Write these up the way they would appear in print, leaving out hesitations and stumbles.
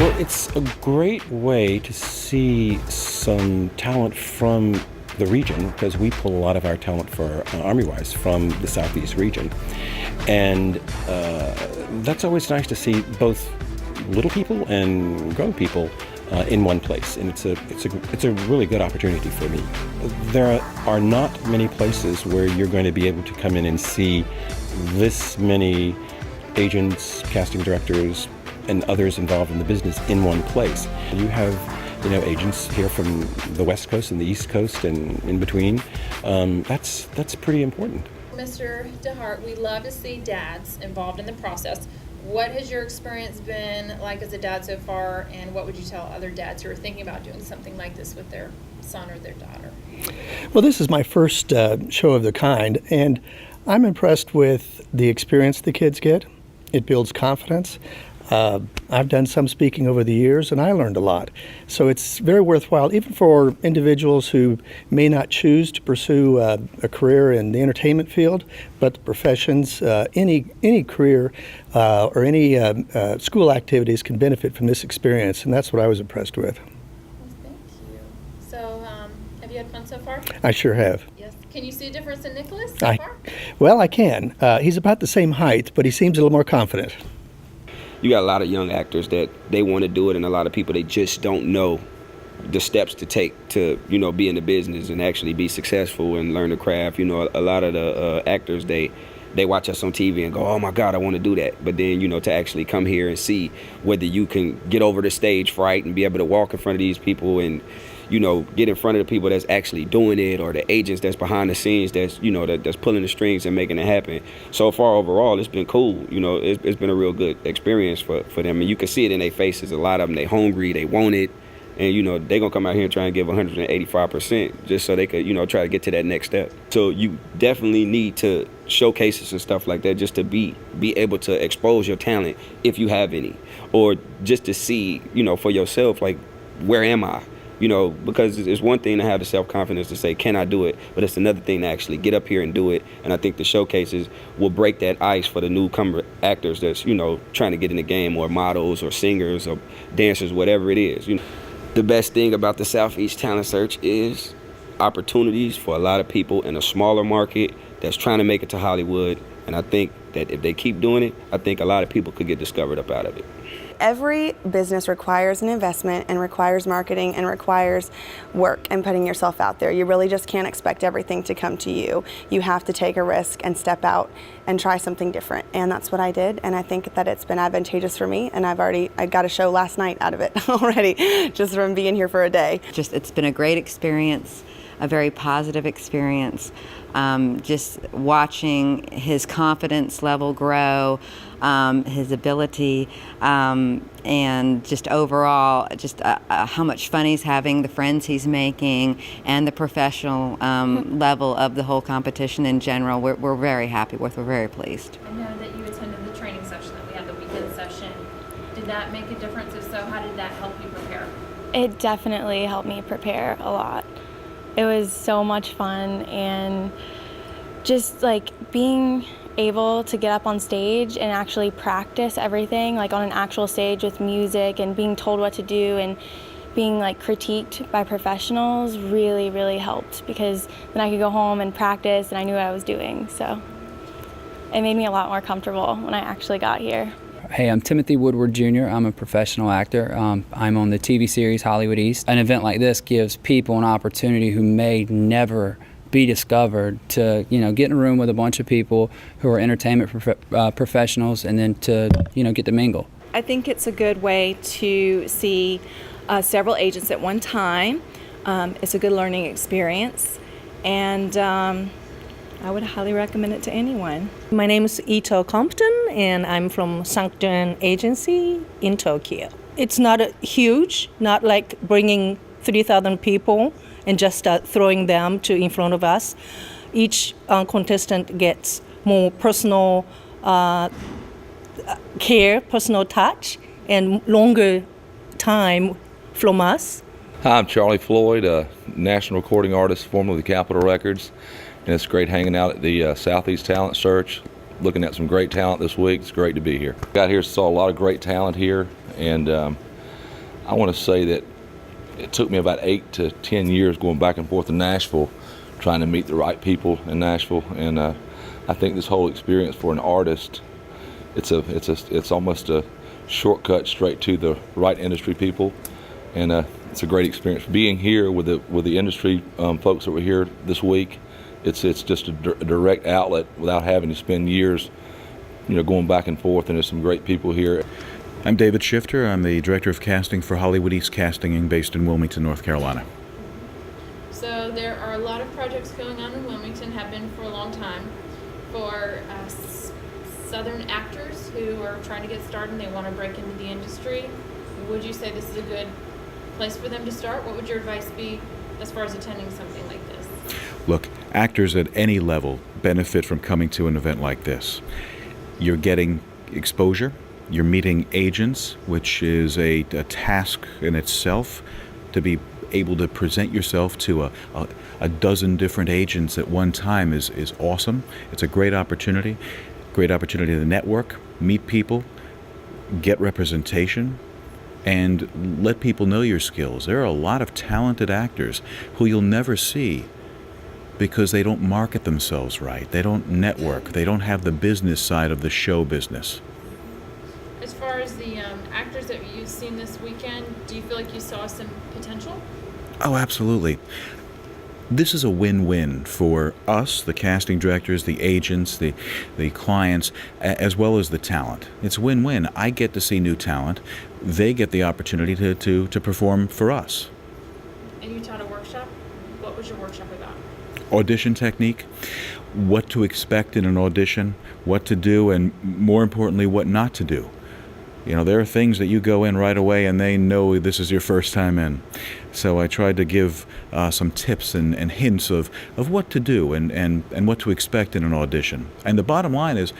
Well, it's a great way to see some talent from the region because we pull a lot of our talent for Army-wise from the Southeast region. And that's always nice to see both little people and grown people in one place, and it's a really good opportunity for me. There are not many places where you're going to be able to come in and see this many agents, casting directors, and others involved in the business in one place. You have, agents here from the West Coast and the East Coast and in between. That's pretty important. Mr. DeHart, we love to see dads involved in the process. What has your experience been like as a dad so far, and what would you tell other dads who are thinking about doing something like this with their son or their daughter? Well, this is my first show of the kind, and I'm impressed with the experience the kids get. It builds confidence. I've done some speaking over the years, and I learned a lot. So it's very worthwhile, even for individuals who may not choose to pursue a career in the entertainment field, but the professions, any career or any school activities can benefit from this experience, and that's what I was impressed with. Thank you. So, have you had fun so far? I sure have. Yes. Can you see a difference in Nicholas so far? Well, I can. He's about the same height, but he seems a little more confident. You got a lot of young actors that they want to do it, and a lot of people, they just don't know the steps to take to, be in the business and actually be successful and learn the craft. A lot of the actors, they watch us on TV and go, oh my God, I want to do that. But then, to actually come here and see whether you can get over the stage fright and be able to walk in front of these people and, get in front of the people that's actually doing it, or the agents that's behind the scenes that's, that's pulling the strings and making it happen. So far, overall, it's been cool. It's been a real good experience for them. And you can see it in their faces. A lot of them, they hungry, they want it. And, they're going to come out here and try and give 185% just so they could, try to get to that next step. So you definitely need to showcases and stuff like that just to be able to expose your talent if you have any, or just to see, for yourself, like, where am I? Because it's one thing to have the self-confidence to say, can I do it? But it's another thing to actually get up here and do it. And I think the showcases will break that ice for the newcomer actors that's, trying to get in the game, or models or singers or dancers, whatever it is. The best thing about the Southeast Talent Search is opportunities for a lot of people in a smaller market that's trying to make it to Hollywood. And I think that if they keep doing it, I think a lot of people could get discovered up out of it. Every business requires an investment and requires marketing and requires work and putting yourself out there. You really just can't expect everything to come to you. You have to take a risk and step out and try something different. And that's what I did. And I think that it's been advantageous for me. And I got a show last night out of it already, just from being here for a day. It's been a great experience, a very positive experience. Just watching his confidence level grow, his ability, and just overall, just how much fun he's having, the friends he's making, and the professional level of the whole competition in general. We're very happy with. We're very pleased. I know that you attended the training session that we had, the weekend session. Did that make a difference? If so, how did that help you prepare? It definitely helped me prepare a lot. It was so much fun, and just like being able to get up on stage and actually practice everything, like on an actual stage with music and being told what to do and being like critiqued by professionals really, really helped, because then I could go home and practice and I knew what I was doing. So it made me a lot more comfortable when I actually got here. Hey, I'm Timothy Woodward Jr. I'm a professional actor. I'm on the TV series Hollywood East. An event like this gives people an opportunity who may never be discovered to, get in a room with a bunch of people who are entertainment professionals, and then to, get to mingle. I think it's a good way to see several agents at one time. It's a good learning experience, and I would highly recommend it to anyone. My name is Ito Compton, and I'm from Sanctum Agency in Tokyo. It's not huge, not like bringing 3,000 people and just throwing them in front of us. Each contestant gets more personal care, personal touch, and longer time from us. Hi, I'm Charlie Floyd, a national recording artist, formerly with Capitol Records, and it's great hanging out at the Southeast Talent Search, looking at some great talent this week. It's great to be here. Got here, saw a lot of great talent here, and I want to say that it took me about 8 to 10 years going back and forth to Nashville, trying to meet the right people in Nashville, and I think this whole experience for an artist, it's almost a shortcut straight to the right industry people, and it's a great experience. Being here with the industry folks that were here this week, it's just a direct outlet without having to spend years, going back and forth. And there's some great people here. I'm David Shifter. I'm the Director of Casting for Hollywood East Casting, based in Wilmington, North Carolina. So there are a lot of projects going on in Wilmington, have been for a long time, for Southern actors who are trying to get started and they want to break into the industry. Would you say this is a good place for them to start? What would your advice be as far as attending something like this? Look, actors at any level benefit from coming to an event like this. You're getting exposure. You're meeting agents, which is a task in itself. To be able to present yourself to a dozen different agents at one time is awesome. It's a great opportunity to network, meet people, get representation, and let people know your skills. There are a lot of talented actors who you'll never see because they don't market themselves right. They don't network. They don't have the business side of the show business. As far as the actors that you've seen this weekend, do you feel like you saw some potential? Oh, absolutely. This is a win-win for us, the casting directors, the agents, the clients, as well as the talent. It's win-win. I get to see new talent. They get the opportunity to perform for us. And you taught a workshop. What was your workshop about? Audition technique, what to expect in an audition, what to do, and more importantly, what not to do. There are things that you go in right away and they know this is your first time in. So I tried to give some tips and hints of what to do and what to expect in an audition. And the bottom line is,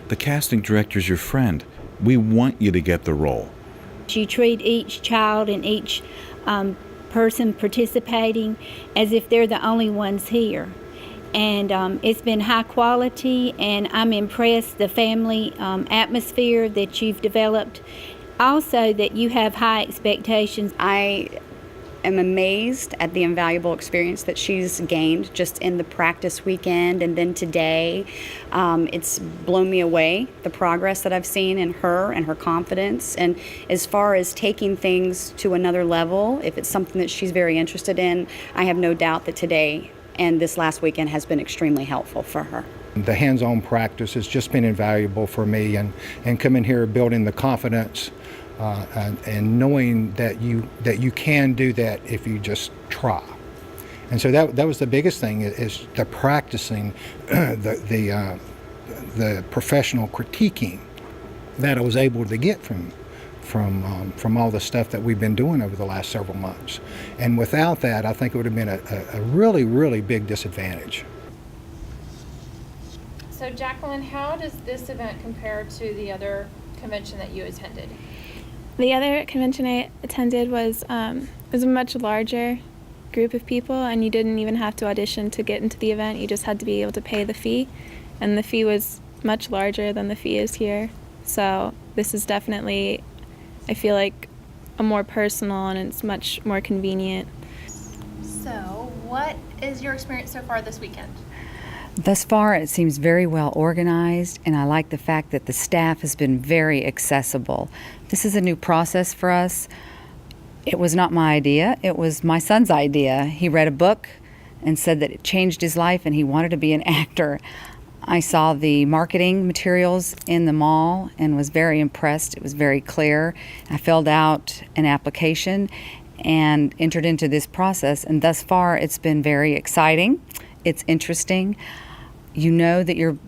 the casting director's your friend. We want you to get the role. You treat each child and each person participating as if they're the only ones here. And it's been high quality, and I'm impressed the family atmosphere that you've developed. Also, that you have high expectations. I am amazed at the invaluable experience that she's gained just in the practice weekend, and then today. It's blown me away, the progress that I've seen in her and her confidence. And as far as taking things to another level, if it's something that she's very interested in, I have no doubt that today and this last weekend has been extremely helpful for her. The hands-on practice has just been invaluable for me, and coming here building the confidence and knowing that you can do that if you just try. And so that was the biggest thing, is the practicing, the professional critiquing that I was able to get from all the stuff that we've been doing over the last several months. And without that, I think it would have been a really, really big disadvantage. So Jacqueline, how does this event compare to the other convention that you attended? The other convention I attended was a much larger group of people, and you didn't even have to audition to get into the event. You just had to be able to pay the fee, and the fee was much larger than the fee is here. So this is definitely, I feel like, a more personal, and it's much more convenient. So what is your experience so far this weekend? Thus far, it seems very well organized, and I like the fact that the staff has been very accessible. This is a new process for us. It was not my idea. It was my son's idea. He read a book and said that it changed his life and he wanted to be an actor. I saw the marketing materials in the mall and was very impressed. It was very clear. I filled out an application and entered into this process, and thus far it's been very exciting. It's interesting. You know that you're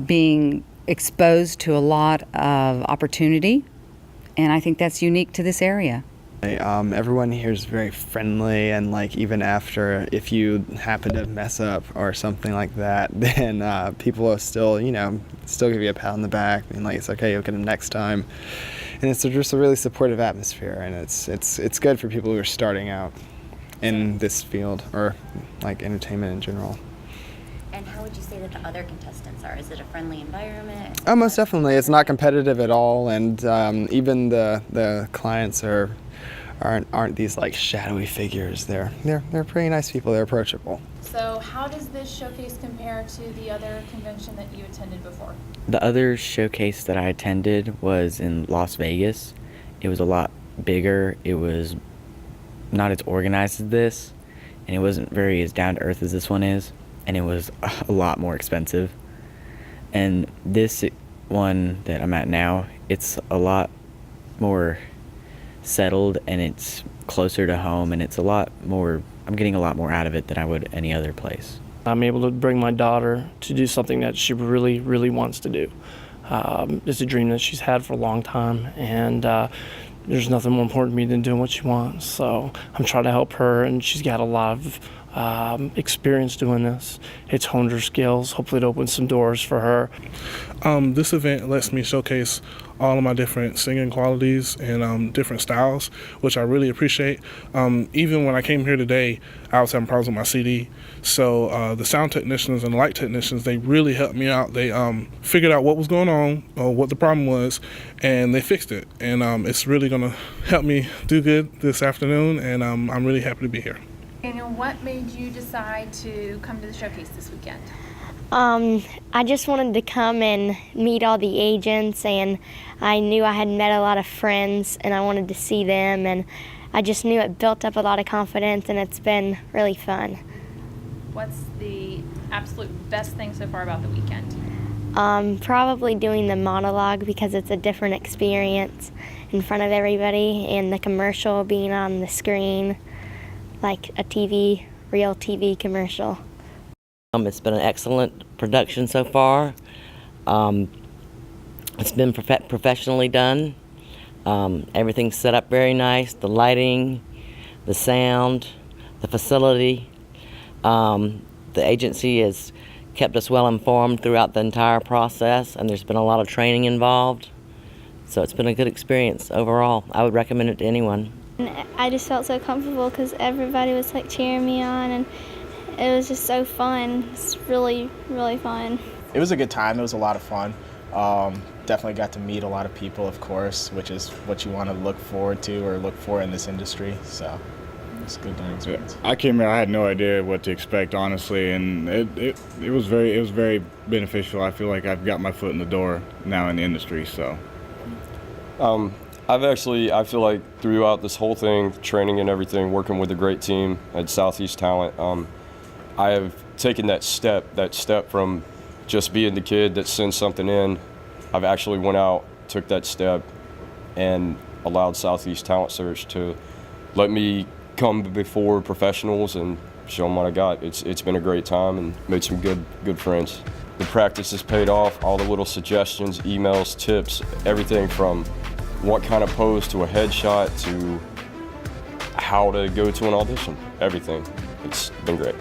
being exposed to a lot of opportunity, and I think that's unique to this area. Everyone here is very friendly, and even after, if you happen to mess up or something like that, then people will still give you a pat on the back, and it's okay, you'll get them next time. And it's just a really supportive atmosphere, and it's good for people who are starting out in this field, or entertainment in general. And how would you say that the other contestants are? Is it a friendly environment? Oh, most definitely. It's not competitive at all, and even the clients are aren't these like shadowy figures. They're pretty nice people. They're approachable. So how does this showcase compare to the other convention that you attended before? The other showcase that I attended was in Las Vegas. It was a lot bigger. It was not as organized as this, and it wasn't very as down to earth as this one is, and it was a lot more expensive. And this one that I'm at now, it's a lot more settled, and it's closer to home, and it's a lot more, I'm getting a lot more out of it than I would any other place. I'm able to bring my daughter to do something that she really, really wants to do. It's a dream that she's had for a long time, and there's nothing more important to me than doing what she wants. So I'm trying to help her, and she's got a lot of experience doing this. It's honed her skills. Hopefully it opens some doors for her. This event lets me showcase all of my different singing qualities and different styles, which I really appreciate. Even when I came here today, I was having problems with my CD. So the sound technicians and light technicians, they really helped me out. They figured out what was going on, or what the problem was, and they fixed it. And it's really going to help me do good this afternoon, and I'm really happy to be here. Daniel, what made you decide to come to the showcase this weekend? I just wanted to come and meet all the agents, and I knew I had met a lot of friends, and I wanted to see them, and I just knew it built up a lot of confidence, and it's been really fun. What's the absolute best thing so far about the weekend? Probably doing the monologue, because it's a different experience in front of everybody, and the commercial being on the screen like a real TV commercial. It's been an excellent production so far. It's been professionally done. Everything's set up very nice. The lighting, the sound, the facility. The agency has kept us well informed throughout the entire process, and there's been a lot of training involved. So it's been a good experience overall. I would recommend it to anyone. I just felt so comfortable because everybody was like cheering me on, and it was just so fun. It's really, really fun. It was a good time. It was a lot of fun. Definitely got to meet a lot of people, of course, which is what you want to look forward to or look for in this industry. So it's a good learning experience. I came here, I had no idea what to expect, honestly, and it was very beneficial. I feel like I've got my foot in the door now in the industry. So. I feel like throughout this whole thing, training and everything, working with a great team at Southeast Talent, I have taken that step from just being the kid that sends something in. I've actually went out, took that step, and allowed Southeast Talent Search to let me come before professionals and show them what I got. It's been a great time and made some good friends. The practice has paid off, all the little suggestions, emails, tips, everything from what kind of pose to a headshot to how to go to an audition, everything. It's been great.